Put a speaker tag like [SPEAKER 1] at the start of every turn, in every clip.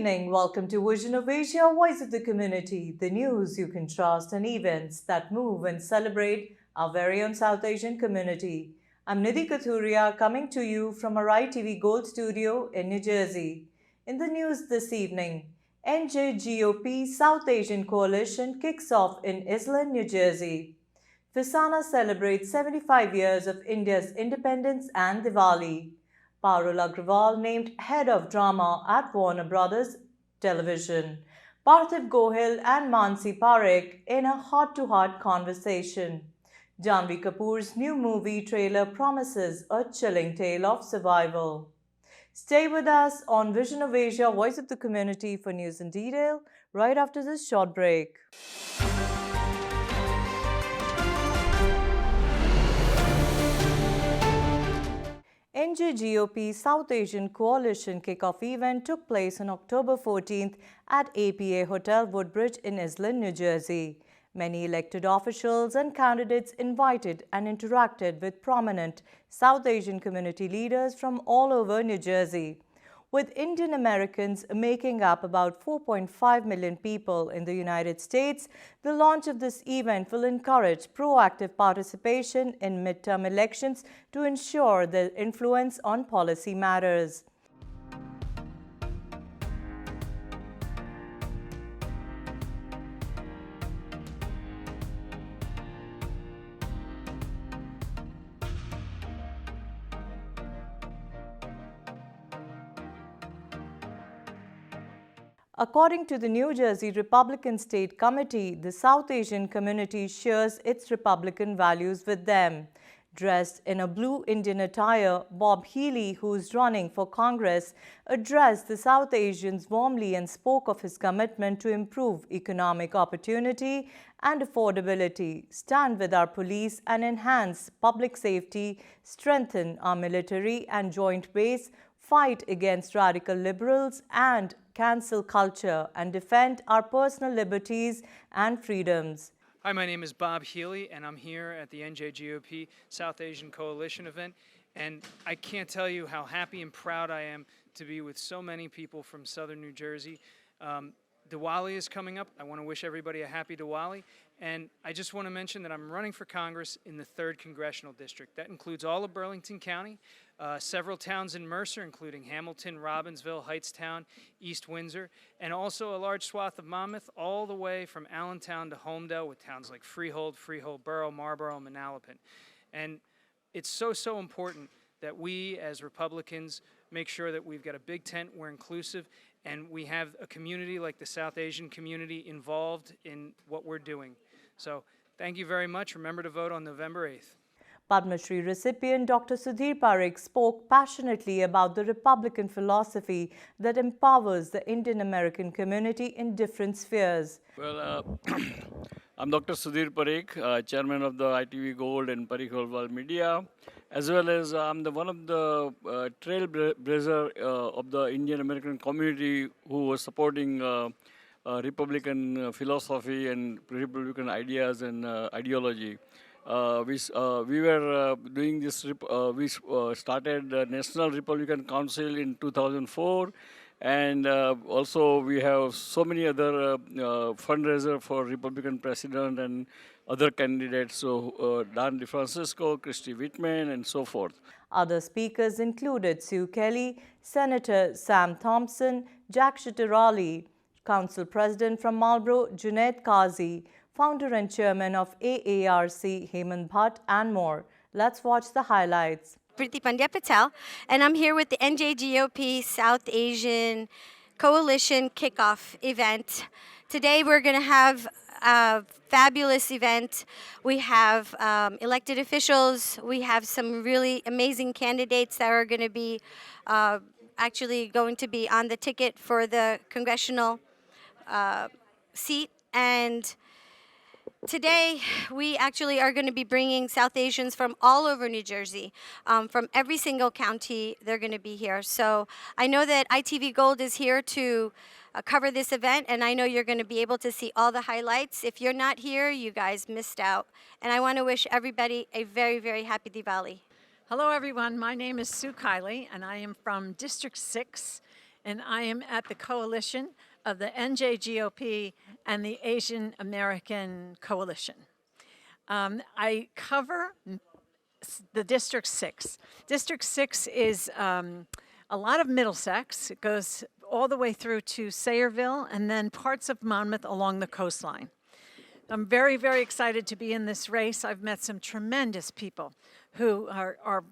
[SPEAKER 1] evening. Welcome to Vision of Asia, Voice of the Community, the news you can trust and events that move and celebrate our very own South Asian community. I'm Nidhi Kathuria coming to you from our ITV Gold studio in New Jersey. In the news this evening, NJGOP South Asian Coalition kicks off in Island, New Jersey. Fisana celebrates 75 years of India's independence and Diwali. Parul Agrawal named head of drama at Warner Brothers Television. Parthiv Gohil and Mansi Parekh in a heart-to-heart conversation. Janhvi Kapoor's new movie trailer promises a chilling tale of survival. Stay with us on Vision of Asia, Voice of the Community for news in detail right after this short break. NJGOP South Asian Coalition kickoff event took place on October 14th at APA Hotel Woodbridge in Island, New Jersey. Many elected officials and candidates invited and interacted with prominent South Asian community leaders from all over New Jersey. With Indian Americans making up about 4.5 million people in the United States, the launch of this event will encourage proactive participation in midterm elections to ensure their influence on policy matters. According to the New Jersey Republican State Committee, the South Asian community shares its Republican values with them. Dressed in a blue Indian attire, Bob Healey, who is running for Congress, addressed the South Asians warmly and spoke of his commitment to improve economic opportunity and affordability, stand with our police and enhance public safety, strengthen our military and joint base, fight against radical liberals and cancel culture, and defend our personal liberties and freedoms.
[SPEAKER 2] Hi, my name is Bob Healey, and I'm here at the NJGOP South Asian Coalition event. And I can't tell you how happy and proud I am to be with so many people from southern New Jersey. Diwali is coming up. I want to wish everybody a happy Diwali. And I just want to mention that I'm running for Congress in the 3rd Congressional District. That includes all of Burlington County, several towns in Mercer, including Hamilton, Robbinsville, Hightstown, East Windsor, and also a large swath of Monmouth, all the way from Allentown to Homedale, with towns like Freehold Borough, Marlborough, and Manalapan. And it's so important that we as Republicans make sure that we've got a big tent, we're inclusive, and we have a community like the South Asian community involved in what we're doing. So thank you very much. Remember to vote on November 8th.
[SPEAKER 1] Padma Shri recipient Dr. Sudhir Parekh spoke passionately about the Republican philosophy that empowers the Indian American community in different spheres.
[SPEAKER 3] Well, I'm Dr. Sudhir Parekh, chairman of the ITV Gold and Parekh Global Media, as well as I'm one of the trailblazer of the Indian American community who was supporting Republican philosophy and Republican ideas and ideology. We were doing this, we started the National Republican Council in 2004, and also we have so many other fundraiser for Republican president and other candidates, so Dan DeFrancisco, Christy Whitman, and so forth.
[SPEAKER 1] Other speakers included Sue Kelly, Senator Sam Thompson, Jack Shitterali, Council President from Marlborough, Junaid Qazi, founder and chairman of AARC, Hemant Bhatt, and more. Let's watch the highlights.
[SPEAKER 4] Priti Pandya Patel, and I'm here with the NJGOP South Asian Coalition kickoff event. Today we're going to have a fabulous event. We have elected officials. We have some really amazing candidates that are going to be actually going to be on the ticket for the congressional seat. And today, we actually are going to be bringing South Asians from all over New Jersey, from every single county. They're going to be here. So I know that ITV Gold is here to cover this event, and I know you're going to be able to see all the highlights. If you're not here, you guys missed out. And I want to wish everybody a very, very happy Diwali.
[SPEAKER 5] Hello, everyone. My name is Sue Kiley, and I am from District 6 and I am at the coalition of the NJGOP and the Asian American Coalition. I cover the District 6. District 6 is a lot of Middlesex. It goes all the way through to Sayreville and then parts of Monmouth along the coastline. I'm very, very excited to be in this race. I've met some tremendous people who are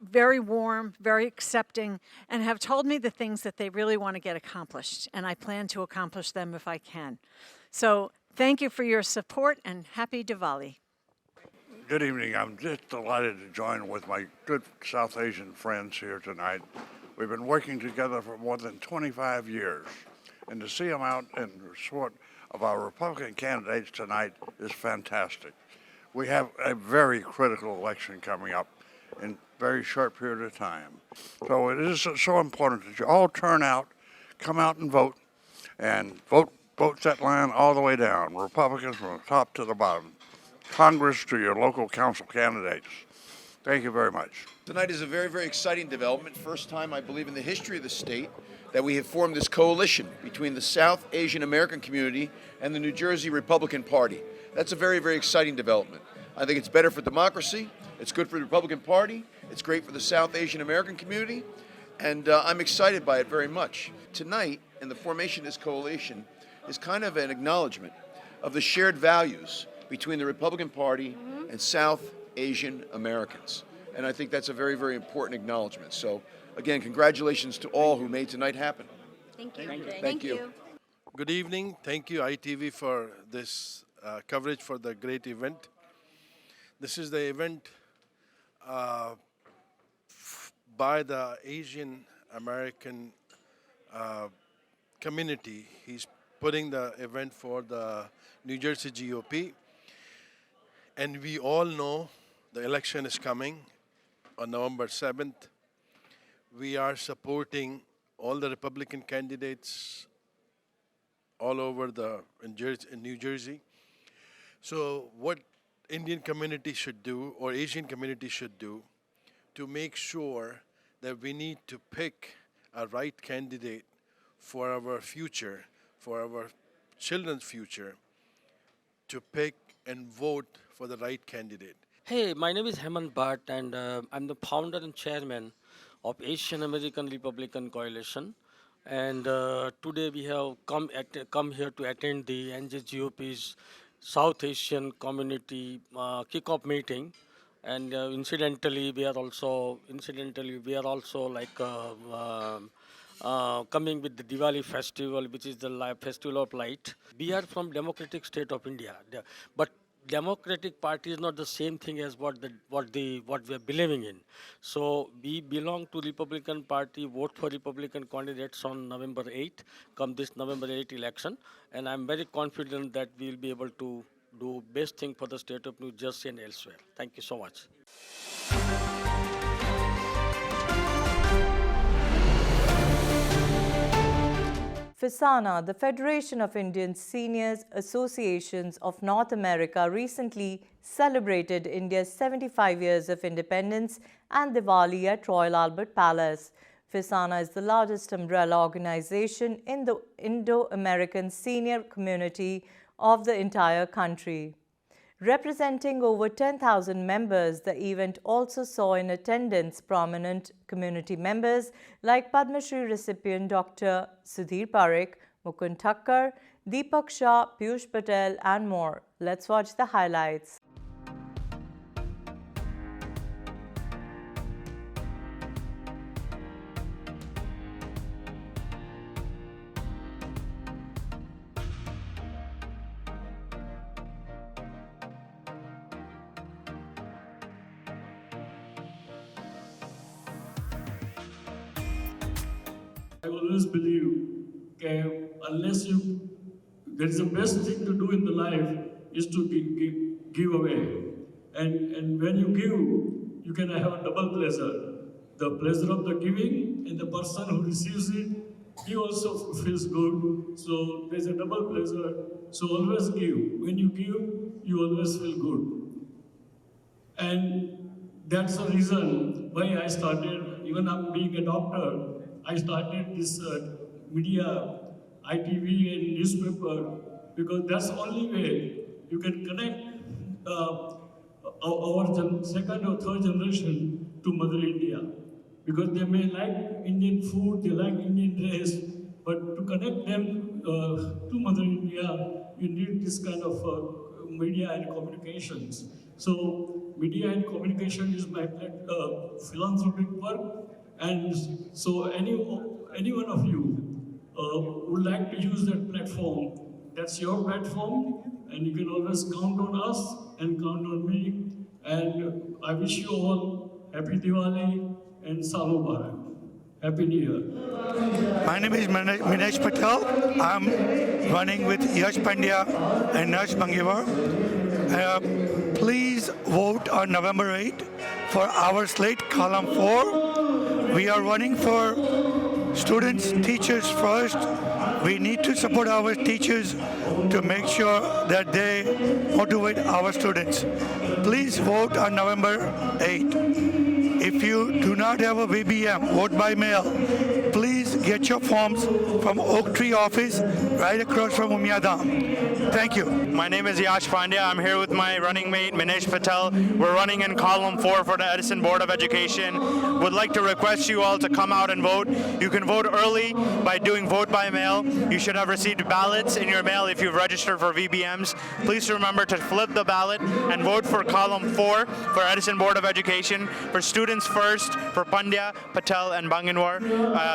[SPEAKER 5] very warm, very accepting, and have told me the things that they really want to get accomplished, and I plan to accomplish them if I can. So thank you for your support, and happy Diwali.
[SPEAKER 6] Good evening. I'm just delighted to join with my good South Asian friends here tonight. We've been working together for more than 25 years, and to see them out in support of our Republican candidates tonight is fantastic. We have a very critical election coming up in a very short period of time. So it is so important that you all turn out, come out and vote that line all the way down, Republicans from the top to the bottom, Congress to your local council candidates. Thank you very much.
[SPEAKER 7] Tonight is a very, very exciting development. First time, I believe, in the history of the state that we have formed this coalition between the South Asian American community and the New Jersey Republican Party. That's a very, very exciting development. I think it's better for democracy. It's good for the Republican Party. It's great for the South Asian American community. And I'm excited by it very much. Tonight, in the formation of this coalition, is kind of an acknowledgement of the shared values between the Republican Party and South Asian Americans. And I think that's a very, very important acknowledgement. So, again, congratulations to all who made tonight happen.
[SPEAKER 4] Thank you.
[SPEAKER 7] Thank you.
[SPEAKER 8] Good evening. Thank you, ITV, for this coverage for the great event. This is the event by the Asian American community. He's putting the event for the New Jersey GOP. And we all know the election is coming on November 7th. We are supporting all the Republican candidates all over in New Jersey. So what Indian community should do, or Asian community should do, to make sure that we need to pick a right candidate for our future, for our children's future, to pick and vote for the right candidate.
[SPEAKER 9] Hey, my name is Hemant Bhatt, and I'm the founder and chairman of Asian American Republican Coalition. And today we have come here to attend the NJGOP's South Asian Community kickoff meeting. And incidentally, we are also like coming with the Diwali festival, which is the festival of light. We are from democratic state of India, but Democratic Party is not the same thing as what we are believing in. So we belong to Republican Party, vote for Republican candidates on November 8th, come this November 8th election, and I'm very confident that we will be able to do best thing for the state of New Jersey and elsewhere. Thank you so much.
[SPEAKER 1] FISANA, the Federation of Indian Seniors Associations of North America, recently celebrated India's 75 years of independence and Diwali at Royal Albert Palace. FISANA is the largest umbrella organization in the Indo-American senior community of the entire country. Representing over 10,000 members, the event also saw in attendance prominent community members like Padma Shri recipient Dr. Sudhir Parekh, Mukund Thakkar, Deepak Shah, Piyush Patel, and more. Let's watch the highlights.
[SPEAKER 10] I always believe unless there is the best thing to do in the life is to give away. And when you give, you can have a double pleasure. The pleasure of the giving and the person who receives it, he also feels good. So there's a double pleasure. So always give. When you give, you always feel good. And that's the reason why I started, even I'm being a doctor, I started this media, ITV and newspaper, because that's the only way you can connect our second or third generation to Mother India. Because they may like Indian food, they like Indian dress, but to connect them to Mother India, you need this kind of media and communications. So media and communication is my philanthropic work, and so any one of you would like to use that platform, that's your platform, and you can always count on us and count on me. And I wish you all Happy Diwali and Sal Mubarak. Happy New Year.
[SPEAKER 11] My name is Minesh Patel. I'm running with Yash Pandya and Nash Mangivar. Please vote on November 8 for our slate, column 4. We are running for students, teachers first. We need to support our teachers to make sure that they motivate our students. Please vote on November 8. If you do not have a VBM, vote by mail. Please get your forms from Oak Tree office right across from Umyadam. Thank you.
[SPEAKER 12] My name is Yash Pandya. I'm here with my running mate, Minesh Patel. We're running in column 4 for the Edison Board of Education. Would like to request you all to come out and vote. You can vote early by doing vote by mail. You should have received ballots in your mail if you've registered for VBMs. Please remember to flip the ballot and vote for column 4 for Edison Board of Education, for students first, for Pandya, Patel, and Banginwar.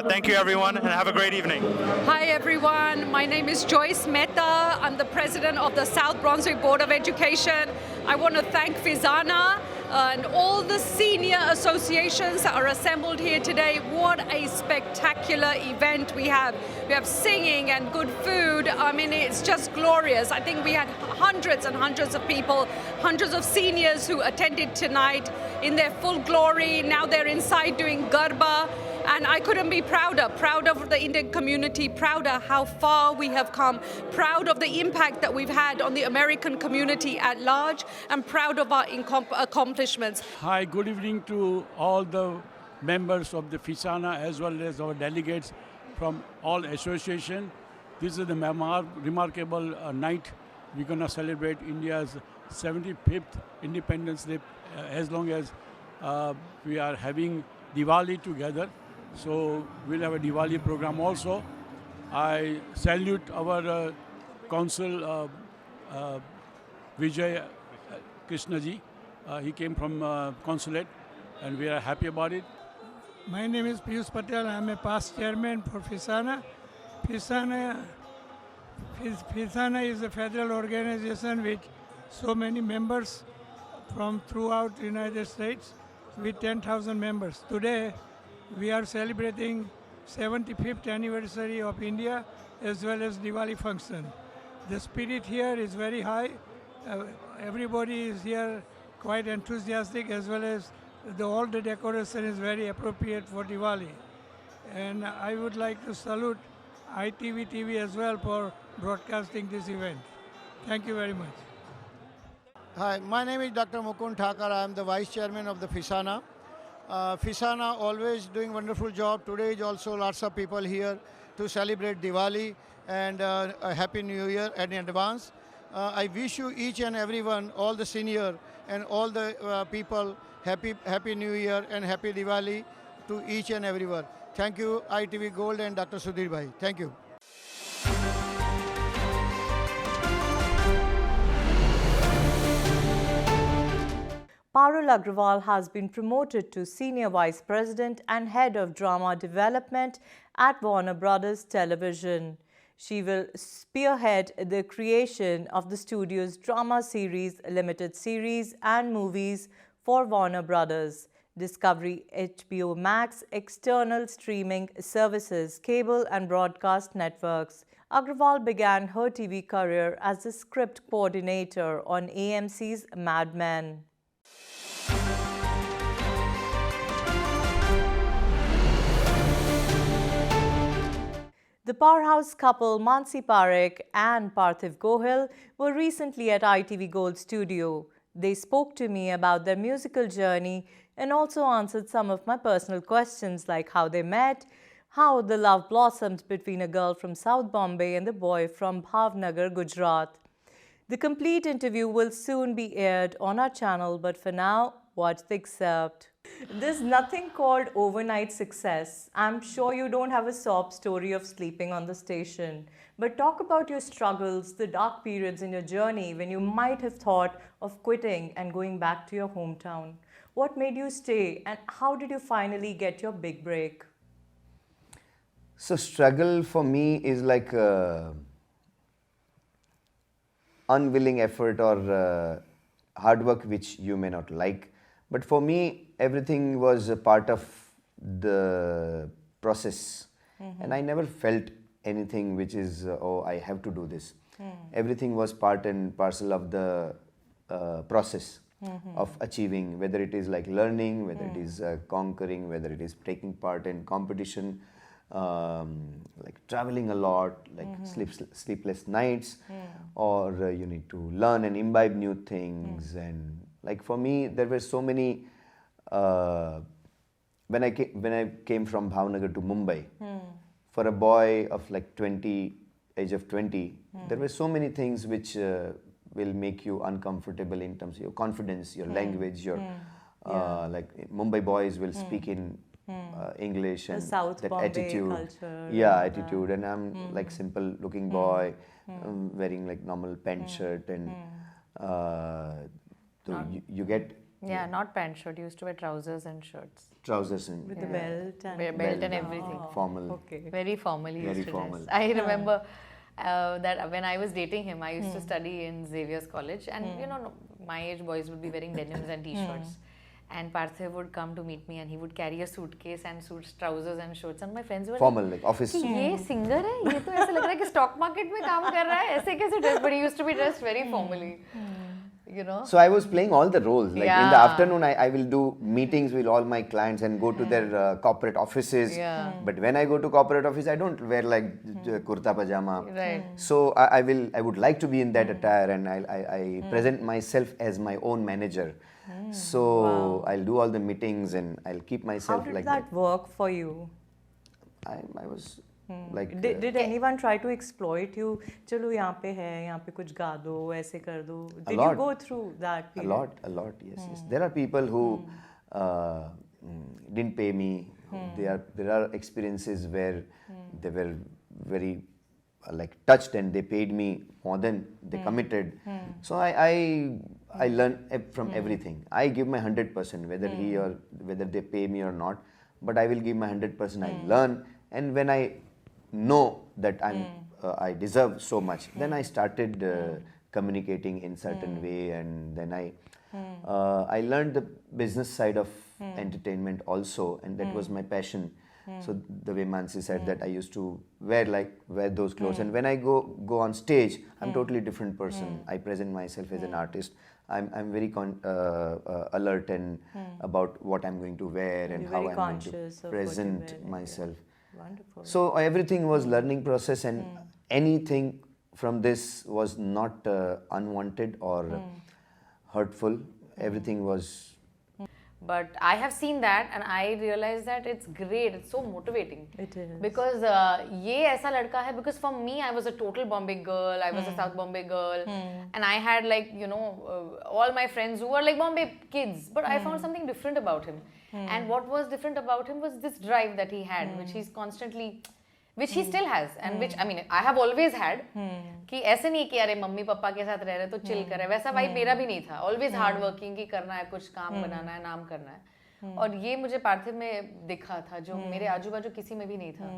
[SPEAKER 12] Thank you, everyone, and have a great evening.
[SPEAKER 13] Hi, everyone. My name is Joyce Mehta. I'm the president of the South Brunswick Board of Education. I want to thank Fizana and all the senior associations that are assembled here today. What a spectacular event we have. We have singing and good food. I mean, it's just glorious. I think we had hundreds and hundreds of people, hundreds of seniors who attended tonight in their full glory. Now they're inside doing Garba. And I couldn't be proud of the Indian community, prouder how far we have come, proud of the impact that we've had on the American community at large, and proud of our accomplishments.
[SPEAKER 10] Hi, good evening to all the members of the FISANA as well as our delegates from all associations. This is the remarkable night. We're going to celebrate India's 75th Independence Day as long as we are having Diwali together. So we'll have a Diwali program also. I salute our consul Vijay Krishnaji. He came from consulate and we are happy about it.
[SPEAKER 14] My name is Piyush Patel. I'm a past chairman for FISANA. FISANA is a federal organization with so many members from throughout the United States with 10,000 members. Today, we are celebrating 75th anniversary of India as well as Diwali function. The spirit here is very high. Everybody is here quite enthusiastic as well as all the decoration is very appropriate for Diwali. And I would like to salute ITV TV as well for broadcasting this event. Thank you very much.
[SPEAKER 15] Hi, my name is Dr. Mukund Thakur. I am the Vice Chairman of the FISANA. FISANA always doing wonderful job. Today is also lots of people here to celebrate Diwali and a Happy New Year in advance. I wish you each and everyone, all the senior and all the people, Happy New Year and Happy Diwali to each and everyone. Thank you, ITV Gold and Dr. Sudhir Bhai. Thank you.
[SPEAKER 1] Parul Agrawal has been promoted to Senior Vice President and Head of Drama Development at Warner Brothers Television. She will spearhead the creation of the studio's drama series, limited series and movies for Warner Brothers, Discovery, HBO Max, external streaming services, cable and broadcast networks. Agrawal began her TV career as the script coordinator on AMC's Mad Men. The powerhouse couple Mansi Parekh and Parthiv Gohil were recently at ITV Gold Studio. They spoke to me about their musical journey and also answered some of my personal questions like how they met, how the love blossomed between a girl from South Bombay and the boy from Bhavnagar, Gujarat. The complete interview will soon be aired on our channel, but for now, watch the excerpt. There's nothing called overnight success. I'm sure you don't have a sob story of sleeping on the station. But talk about your struggles, the dark periods in your journey when you might have thought of quitting and going back to your hometown. What made you stay, and how did you finally get your big break?
[SPEAKER 16] So struggle for me is like unwilling effort or hard work which you may not like. But for me, everything was a part of the process. And I never felt anything which is, oh, I have to do this. Everything was part and parcel of the process of achieving, whether it is like learning, whether it is conquering, whether it is taking part in competition, like traveling a lot, like sleepless nights, or you need to learn and imbibe new things. And like for me, there were so many. When I came from Bhavnagar to Mumbai, for a boy of like age of 20, there were so many things which will make you uncomfortable in terms of your confidence, your language, your like Mumbai boys will speak in English and
[SPEAKER 1] South
[SPEAKER 16] that
[SPEAKER 1] Bombay
[SPEAKER 16] attitude,
[SPEAKER 1] culture
[SPEAKER 16] attitude, and I'm like simple looking boy, wearing like normal pant shirt, and so you get
[SPEAKER 17] not pant shirt. Used to wear trousers and shirts.
[SPEAKER 16] Trousers and
[SPEAKER 1] with the belt and
[SPEAKER 17] Belt and everything.
[SPEAKER 16] Formal.
[SPEAKER 1] Okay.
[SPEAKER 17] Very formal. He
[SPEAKER 16] Very
[SPEAKER 17] used to
[SPEAKER 16] formal.
[SPEAKER 17] dress. I remember that when I was dating him, I used to study in Xavier's College, and you know, my age boys would be wearing denims and t-shirts. And Parthiv would come to meet me, and he would carry a suitcase and suits, trousers and shorts. And my friends were
[SPEAKER 16] formal, like office.
[SPEAKER 17] कि ये singer है, ये तो ऐसा लग रहा है कि stock market में काम कर रहा है, ऐसे कैसे dress? But he used to be dressed very formally, you know.
[SPEAKER 16] So I was playing all the roles. Like in the afternoon, I will do meetings with all my clients and go to their corporate offices. But when I go to corporate office, I don't wear like kurta pajama.
[SPEAKER 17] Right.
[SPEAKER 16] So I would like to be in that attire, and I present myself as my own manager. So I'll do all the meetings and I'll keep myself
[SPEAKER 1] How did
[SPEAKER 16] like
[SPEAKER 1] that work for you?
[SPEAKER 16] I was like.
[SPEAKER 1] Did anyone try to exploit you? चलो यहाँ पे है, यहाँ पे कुछ गा दो, ऐसे कर दो. Did you go through that period?
[SPEAKER 16] A lot, yes. There are people who didn't pay me. There are experiences where they were very like touched and they paid me more than they committed. So I learned from everything. I give my 100%, whether they pay me or not. But I will give my 100%. I learn, and when I know that I deserve so much, then I started communicating in certain way, and then I learned the business side of entertainment also, and that was my passion. So the way Mansi said that I used to wear those clothes, and when I go on stage, I'm totally different person. I present myself as an artist. I'm very alert and about what I'm going to wear and how I'm going to present myself.
[SPEAKER 1] Wonderful.
[SPEAKER 16] So everything was learning process, and anything from this was not unwanted or hurtful. Everything was.
[SPEAKER 17] But I have seen that, and I realized that it's great. It's so motivating.
[SPEAKER 1] It is.
[SPEAKER 17] Because ये ऐसा लड़का है. Because for me, I was a total Bombay girl. I was a South Bombay girl, and I had all my friends who were like Bombay kids. But I found something different about him. And what was different about him was this drive that he had, which he's constantly. Which he still has, and which I mean I have always had. कि ऐसे नहीं कि अरे mummy papa के साथ रह रहे तो chill करे, वैसा भाई मेरा भी नहीं था. Always hard working कि करना है, कुछ काम बनाना है, नाम करना है. और ये मुझे पार्थिव में दिखा था, जो मेरे आजू बाजू किसी में भी नहीं था.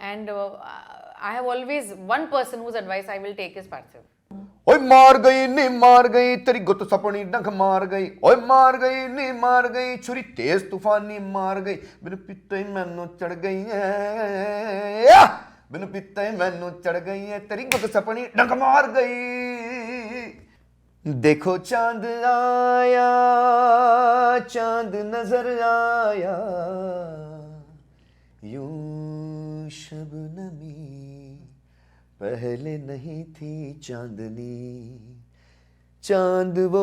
[SPEAKER 17] And I have always one person whose advice I will take is Parthiv.
[SPEAKER 16] ओए मार गई नी मार गई तेरी गुत सपनी डंक मार गई ओए मार गई नी मार गई छुरी तेज तूफानी मार गई बिन पित्ते मैनू चढ़ गई है बिन पित्ते मैनू चढ़ गई है तेरी गुत सपनी डंक मार गई देखो चांद आया चांद नजर आया यूं शबनमी पहले नहीं थी चांदनी चांद वो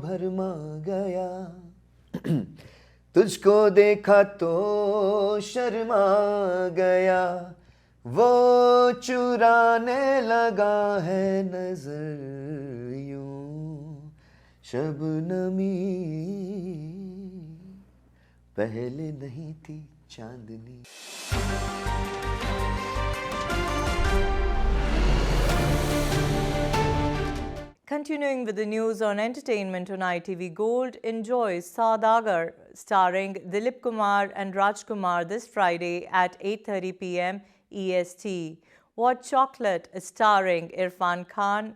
[SPEAKER 16] भरमा गया तुझको देखा तो शर्मा गया, वो चुराने लगा है नजर यूं शबनमी, पहले नहीं थी चांदनी.
[SPEAKER 1] Continuing with the news on entertainment on ITV Gold, enjoy Saudagar starring Dilip Kumar and Raj Kumar this Friday at 8:30 p.m. EST. Watch Chocolate starring Irfan Khan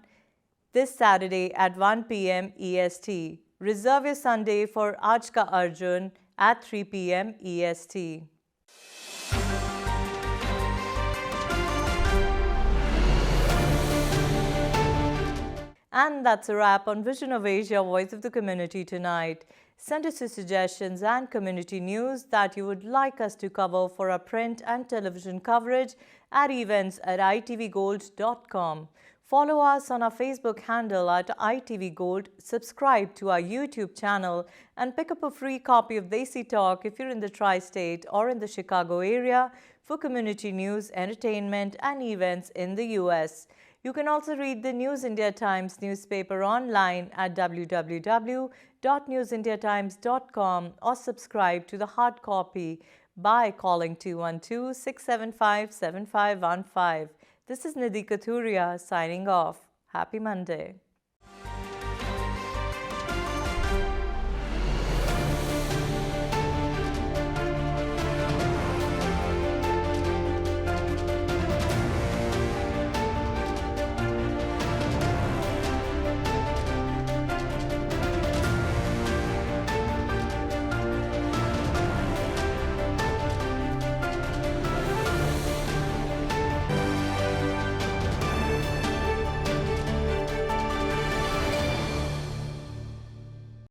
[SPEAKER 1] this Saturday at 1 p.m. EST. Reserve your Sunday for Aaj Ka Arjun at 3 p.m. EST. And that's a wrap on Vision of Asia, Voice of the Community tonight. Send us your suggestions and community news that you would like us to cover for our print and television coverage at events@itvgold.com. Follow us on our Facebook handle at ITVGold, subscribe to our YouTube channel, and pick up a free copy of Desi Talk if you're in the Tri-State or in the Chicago area for community news, entertainment, and events in the U.S. You can also read the News India Times newspaper online at www.newsindiatimes.com or subscribe to the hard copy by calling 212-675-7515. This is Nidhi Kathuria signing off. Happy Monday.